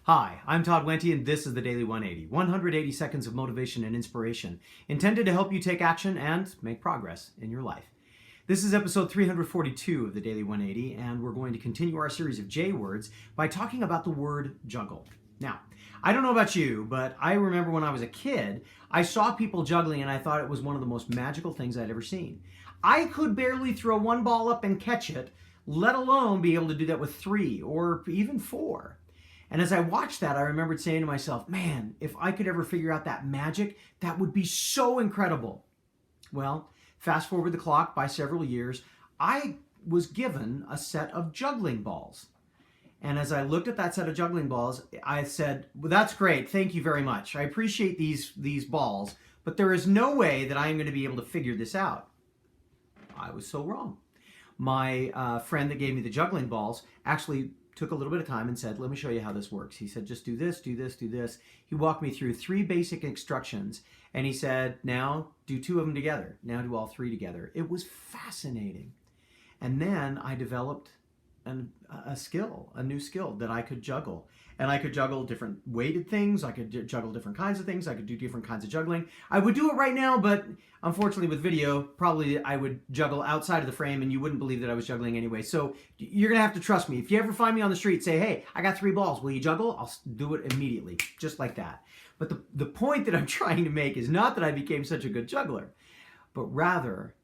Hi, I'm Todd Wente, and this is the Daily 180. 180 seconds of motivation and inspiration intended to help you take action and make progress in your life. This is episode 342 of the Daily 180, and we're going to continue our series of J words by talking about the word juggle. Now, I don't know about you, but I remember when I was a kid, I saw people juggling and I thought it was one of the most magical things I'd ever seen. I could barely throw one ball up and catch it, let alone be able to do that with 3 or even 4. And as I watched that, I remembered saying to myself, man, if I could ever figure out that magic, that would be so incredible. Well, fast forward the clock by several years, I was given a set of juggling balls. And as I looked at that set of juggling balls, I said, well, that's great. Thank you very much. I appreciate these balls, but there is no way that I am going to be able to figure this out. I was so wrong. My friend that gave me the juggling balls actually took a little bit of time and said, let me show you how this works. He said, just do this, do this, do this. He walked me through 3 basic instructions, and he said, now do 2 of them together. Now do all 3 together. It was fascinating. And then I developed a new skill that I could juggle. And I could juggle different weighted things. I could juggle different kinds of things. I could do different kinds of juggling. I would do it right now, but unfortunately with video, probably I would juggle outside of the frame and you wouldn't believe that I was juggling anyway. So you're going to have to trust me. If you ever find me on the street, say, hey, I got 3 balls. Will you juggle? I'll do it immediately, just like that. But the point that I'm trying to make is not that I became such a good juggler, but rather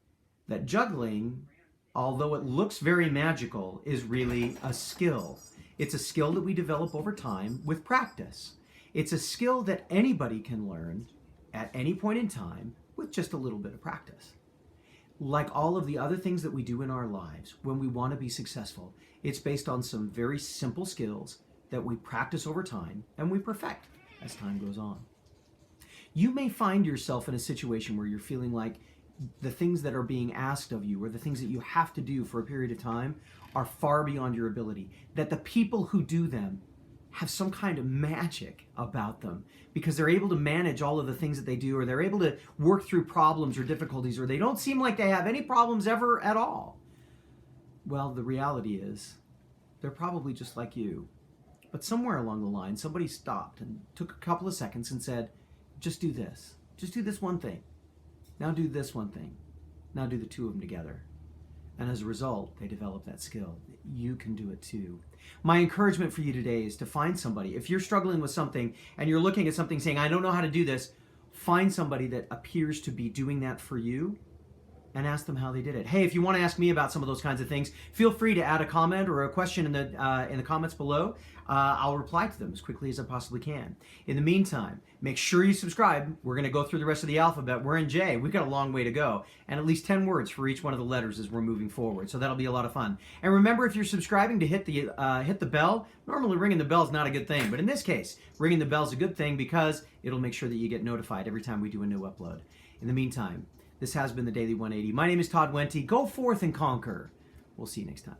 that juggling, although it looks very magical, is really a skill. It's a skill that we develop over time with practice. It's a skill that anybody can learn at any point in time with just a little bit of practice. Like all of the other things that we do in our lives, when we want to be successful, it's based on some very simple skills that we practice over time and we perfect as time goes on. You may find yourself in a situation where you're feeling like the things that are being asked of you or the things that you have to do for a period of time are far beyond your ability, that the people who do them have some kind of magic about them because they're able to manage all of the things that they do, or they're able to work through problems or difficulties, or they don't seem like they have any problems ever at all. Well, the reality is they're probably just like you. But somewhere along the line, somebody stopped and took a couple of seconds and said, just do this. Just do this one thing. Now do this one thing. Now do the 2 of them together. And as a result, they develop that skill. You can do it too. My encouragement for you today is to find somebody. If you're struggling with something and you're looking at something saying, I don't know how to do this, find somebody that appears to be doing that for you and ask them how they did it. Hey, if you want to ask me about some of those kinds of things, feel free to add a comment or a question in the comments below. I'll reply to them as quickly as I possibly can. In the meantime, make sure you subscribe. We're going to go through the rest of the alphabet. We're in J. We've got a long way to go, and at least 10 words for each one of the letters as we're moving forward. So that'll be a lot of fun. And remember, if you're subscribing, to hit the bell. Normally, ringing the bell is not a good thing, but in this case, ringing the bell is a good thing because it'll make sure that you get notified every time we do a new upload. In the meantime, this has been the Daily 180. My name is Todd Wente. Go forth and conquer. We'll see you next time.